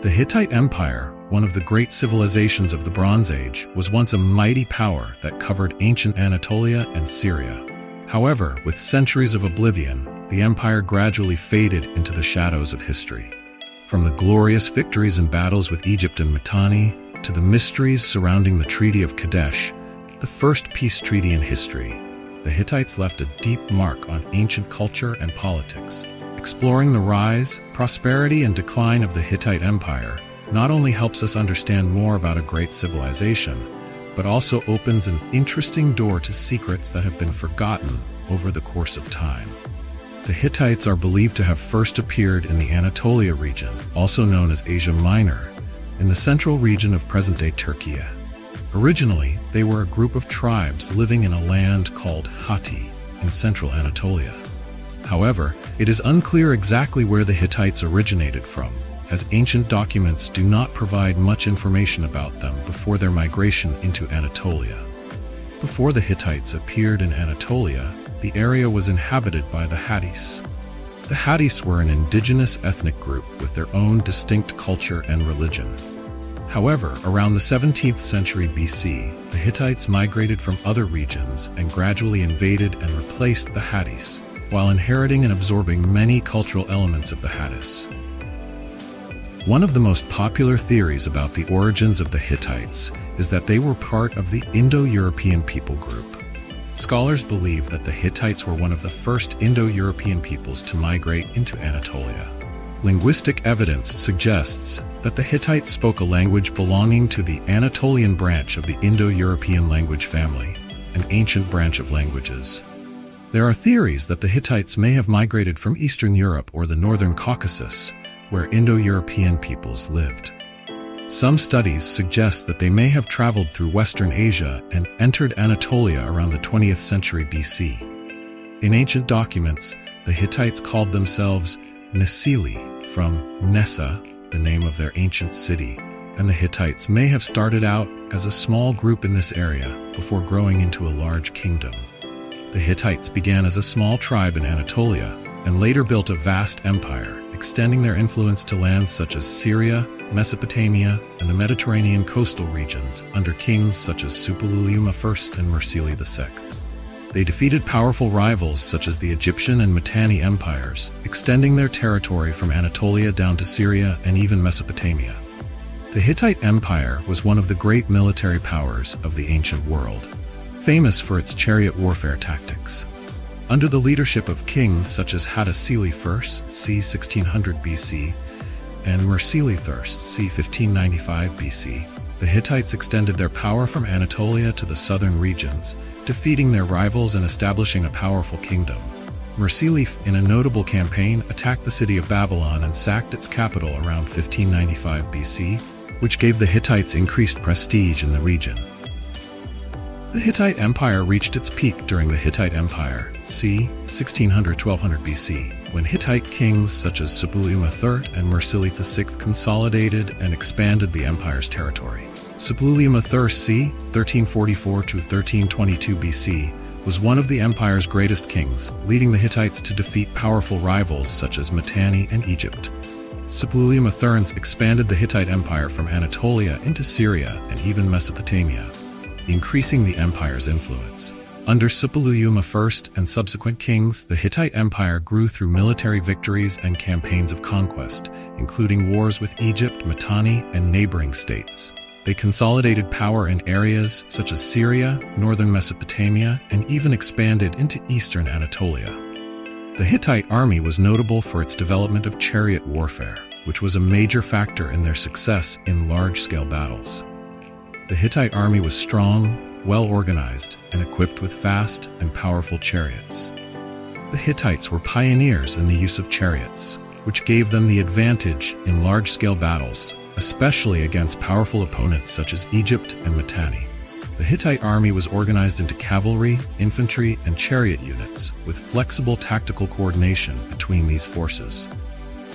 The Hittite Empire, one of the great civilizations of the Bronze Age, was once a mighty power that covered ancient Anatolia and Syria. However, with centuries of oblivion, the empire gradually faded into the shadows of history. From the glorious victories and battles with Egypt and Mitanni, to the mysteries surrounding the Treaty of Kadesh, the first peace treaty in history, the Hittites left a deep mark on ancient culture and politics. Exploring the rise, prosperity, and decline of the Hittite Empire not only helps us understand more about a great civilization, but also opens an interesting door to secrets that have been forgotten over the course of time. The Hittites are believed to have first appeared in the Anatolia region, also known as Asia Minor, in the central region of present-day Turkey. Originally, they were a group of tribes living in a land called Hatti in central Anatolia. However, it is unclear exactly where the Hittites originated from, as ancient documents do not provide much information about them before their migration into Anatolia. Before the Hittites appeared in Anatolia, the area was inhabited by the Hattis. The Hattis were an indigenous ethnic group with their own distinct culture and religion. However, around the 17th century BC, the Hittites migrated from other regions and gradually invaded and replaced the Hattis, while inheriting and absorbing many cultural elements of the Hattis. One of the most popular theories about the origins of the Hittites is that they were part of the Indo-European people group. Scholars believe that the Hittites were one of the first Indo-European peoples to migrate into Anatolia. Linguistic evidence suggests that the Hittites spoke a language belonging to the Anatolian branch of the Indo-European language family, an ancient branch of languages. There are theories that the Hittites may have migrated from Eastern Europe or the Northern Caucasus, where Indo-European peoples lived. Some studies suggest that they may have traveled through Western Asia and entered Anatolia around the 20th century BC. In ancient documents, the Hittites called themselves Nesili, from Nessa, the name of their ancient city, and the Hittites may have started out as a small group in this area before growing into a large kingdom. The Hittites began as a small tribe in Anatolia and later built a vast empire, extending their influence to lands such as Syria, Mesopotamia, and the Mediterranean coastal regions under kings such as Suppiluliuma I and Mursili II. They defeated powerful rivals such as the Egyptian and Mitanni empires, extending their territory from Anatolia down to Syria and even Mesopotamia. The Hittite Empire was one of the great military powers of the ancient world, famous for its chariot warfare tactics. Under the leadership of kings such as Hattusa I, c. 1600 BC, and Mursili I, c. 1595 BC, the Hittites extended their power from Anatolia to the southern regions, defeating their rivals and establishing a powerful kingdom. Mursili, in a notable campaign, attacked the city of Babylon and sacked its capital around 1595 BC, which gave the Hittites increased prestige in the region. The Hittite Empire reached its peak during the Hittite Empire, c. 1600–1200 BC, when Hittite kings such as Suppiluliuma III and Mursili VI consolidated and expanded the empire's territory. Suppiluliuma III, c. 1344–1322 BC, was one of the empire's greatest kings, leading the Hittites to defeat powerful rivals such as Mitanni and Egypt. Suppiluliuma III expanded the Hittite Empire from Anatolia into Syria and even Mesopotamia, increasing the empire's influence. Under Suppiluliuma I and subsequent kings, the Hittite Empire grew through military victories and campaigns of conquest, including wars with Egypt, Mitanni, and neighboring states. They consolidated power in areas such as Syria, northern Mesopotamia, and even expanded into eastern Anatolia. The Hittite army was notable for its development of chariot warfare, which was a major factor in their success in large-scale battles. The Hittite army was strong, well-organized, and equipped with fast and powerful chariots. The Hittites were pioneers in the use of chariots, which gave them the advantage in large-scale battles, especially against powerful opponents such as Egypt and Mitanni. The Hittite army was organized into cavalry, infantry, and chariot units, with flexible tactical coordination between these forces.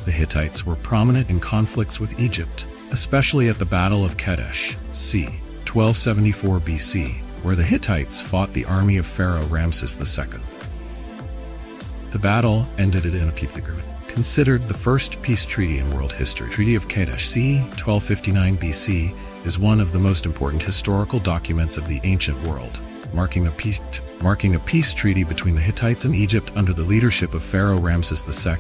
The Hittites were prominent in conflicts with Egypt, especially at the Battle of Kadesh, c. 1274 BC, where the Hittites fought the army of Pharaoh Ramses II. The battle ended in a peace agreement. considered the first peace treaty in world history. Treaty of Kadesh, c. 1259 BC, is one of the most important historical documents of the ancient world, marking a peace treaty between the Hittites and Egypt under the leadership of Pharaoh Ramses II,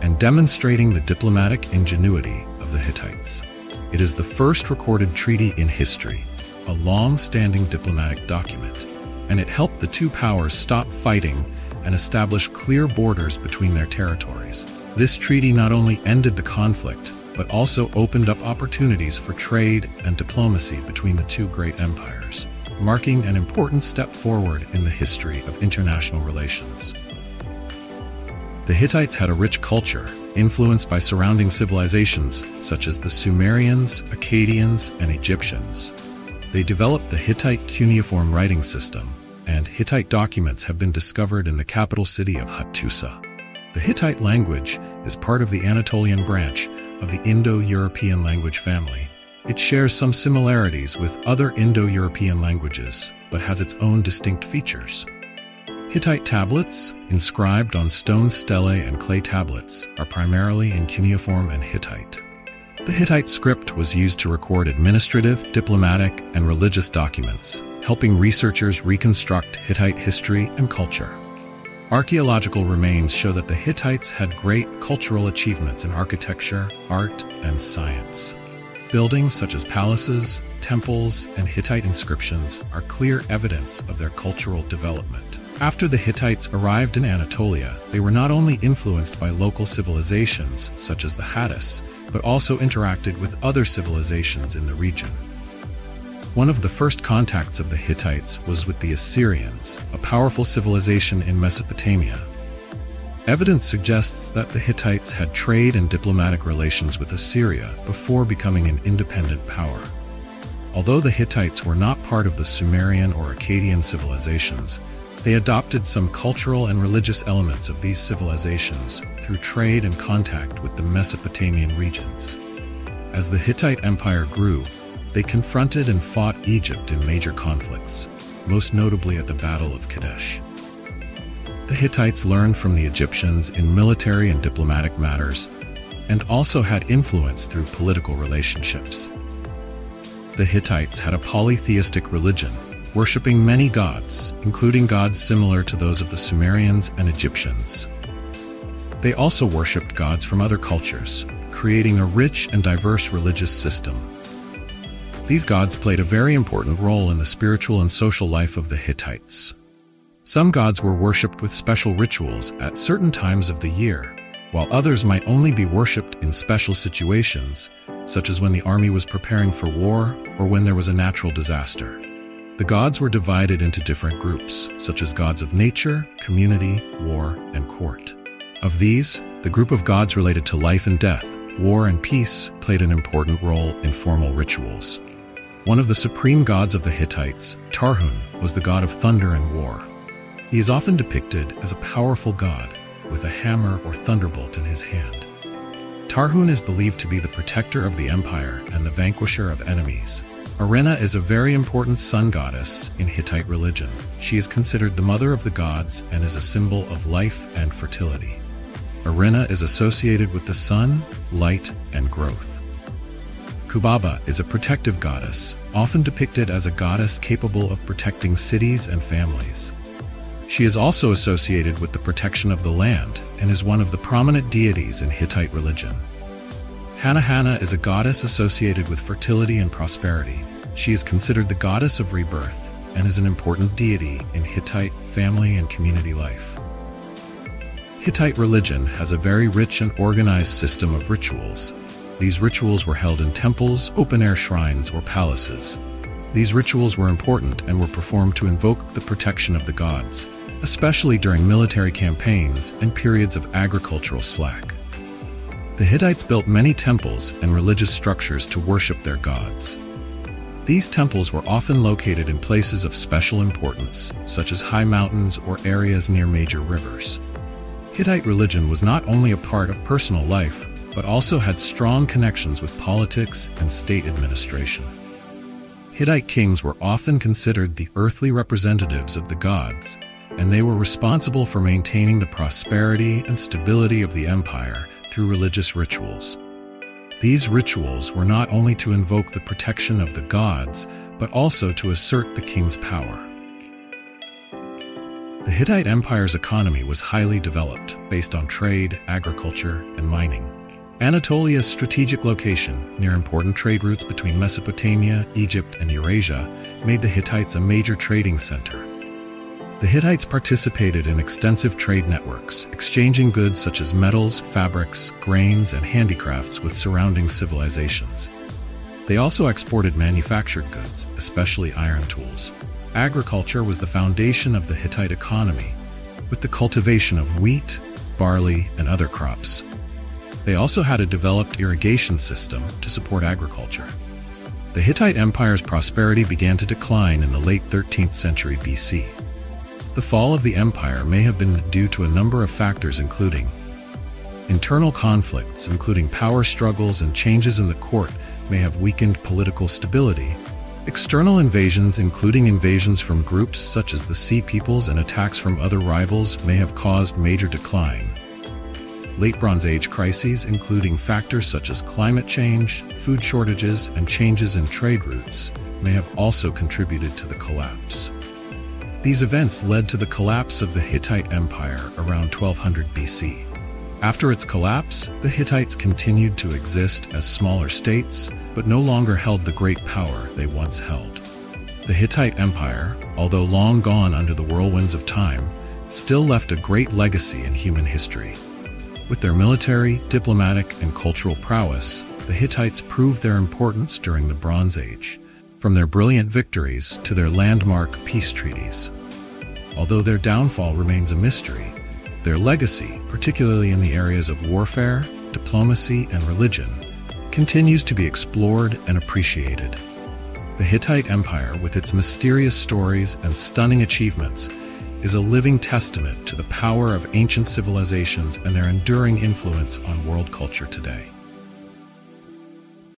and demonstrating the diplomatic ingenuity of the Hittites. It is the first recorded treaty in history, a long-standing diplomatic document, and it helped the two powers stop fighting and establish clear borders between their territories. This treaty not only ended the conflict, but also opened up opportunities for trade and diplomacy between the two great empires, marking an important step forward in the history of international relations. The Hittites had a rich culture, influenced by surrounding civilizations such as the Sumerians, Akkadians, and Egyptians. They developed the Hittite cuneiform writing system, and Hittite documents have been discovered in the capital city of Hattusa. The Hittite language is part of the Anatolian branch of the Indo-European language family. It shares some similarities with other Indo-European languages, but has its own distinct features. Hittite tablets, inscribed on stone stelae and clay tablets, are primarily in cuneiform and Hittite. The Hittite script was used to record administrative, diplomatic, and religious documents, helping researchers reconstruct Hittite history and culture. Archaeological remains show that the Hittites had great cultural achievements in architecture, art, and science. Buildings such as palaces, temples, and Hittite inscriptions are clear evidence of their cultural development. After the Hittites arrived in Anatolia, they were not only influenced by local civilizations, such as the Hattusa, but also interacted with other civilizations in the region. One of the first contacts of the Hittites was with the Assyrians, a powerful civilization in Mesopotamia. Evidence suggests that the Hittites had trade and diplomatic relations with Assyria before becoming an independent power. Although the Hittites were not part of the Sumerian or Akkadian civilizations, they adopted some cultural and religious elements of these civilizations through trade and contact with the Mesopotamian regions. As the Hittite Empire grew, they confronted and fought Egypt in major conflicts, most notably at the Battle of Kadesh. The Hittites learned from the Egyptians in military and diplomatic matters, and also had influence through political relationships. The Hittites had a polytheistic religion, worshipping many gods, including gods similar to those of the Sumerians and Egyptians. They also worshipped gods from other cultures, creating a rich and diverse religious system. These gods played a very important role in the spiritual and social life of the Hittites. Some gods were worshipped with special rituals at certain times of the year, while others might only be worshipped in special situations, such as when the army was preparing for war or when there was a natural disaster. The gods were divided into different groups, such as gods of nature, community, war, and court. Of these, the group of gods related to life and death, war and peace, played an important role in formal rituals. One of the supreme gods of the Hittites, Tarhun, was the god of thunder and war. He is often depicted as a powerful god, with a hammer or thunderbolt in his hand. Tarhun is believed to be the protector of the empire and the vanquisher of enemies. Arena is a very important sun goddess in Hittite religion. She is considered the mother of the gods and is a symbol of life and fertility. Arena is associated with the sun, light, and growth. Kubaba is a protective goddess, often depicted as a goddess capable of protecting cities and families. She is also associated with the protection of the land and is one of the prominent deities in Hittite religion. Hanahana is a goddess associated with fertility and prosperity. She is considered the goddess of rebirth and is an important deity in Hittite family and community life. Hittite religion has a very rich and organized system of rituals. These rituals were held in temples, open-air shrines, or palaces. These rituals were important and were performed to invoke the protection of the gods, especially during military campaigns and periods of agricultural slack. The Hittites built many temples and religious structures to worship their gods. These temples were often located in places of special importance, such as high mountains or areas near major rivers. Hittite religion was not only a part of personal life, but also had strong connections with politics and state administration. Hittite kings were often considered the earthly representatives of the gods, and they were responsible for maintaining the prosperity and stability of the empire through religious rituals. These rituals were not only to invoke the protection of the gods, but also to assert the king's power. The Hittite Empire's economy was highly developed, based on trade, agriculture, and mining. Anatolia's strategic location, near important trade routes between Mesopotamia, Egypt, and Eurasia, made the Hittites a major trading center. The Hittites participated in extensive trade networks, exchanging goods such as metals, fabrics, grains, and handicrafts with surrounding civilizations. They also exported manufactured goods, especially iron tools. Agriculture was the foundation of the Hittite economy, with the cultivation of wheat, barley, and other crops. They also had a developed irrigation system to support agriculture. The Hittite Empire's prosperity began to decline in the late 13th century BC. The fall of the empire may have been due to a number of factors, including internal conflicts, including power struggles and changes in the court, may have weakened political stability. External invasions, including invasions from groups such as the Sea Peoples and attacks from other rivals, may have caused major decline. Late Bronze Age crises, including factors such as climate change, food shortages, and changes in trade routes, may have also contributed to the collapse. These events led to the collapse of the Hittite Empire around 1200 BC. After its collapse, the Hittites continued to exist as smaller states, but no longer held the great power they once held. The Hittite Empire, although long gone under the whirlwinds of time, still left a great legacy in human history. With their military, diplomatic, and cultural prowess, the Hittites proved their importance during the Bronze Age, from their brilliant victories to their landmark peace treaties. Although their downfall remains a mystery, their legacy, particularly in the areas of warfare, diplomacy, and religion, continues to be explored and appreciated. The Hittite Empire, with its mysterious stories and stunning achievements, is a living testament to the power of ancient civilizations and their enduring influence on world culture today.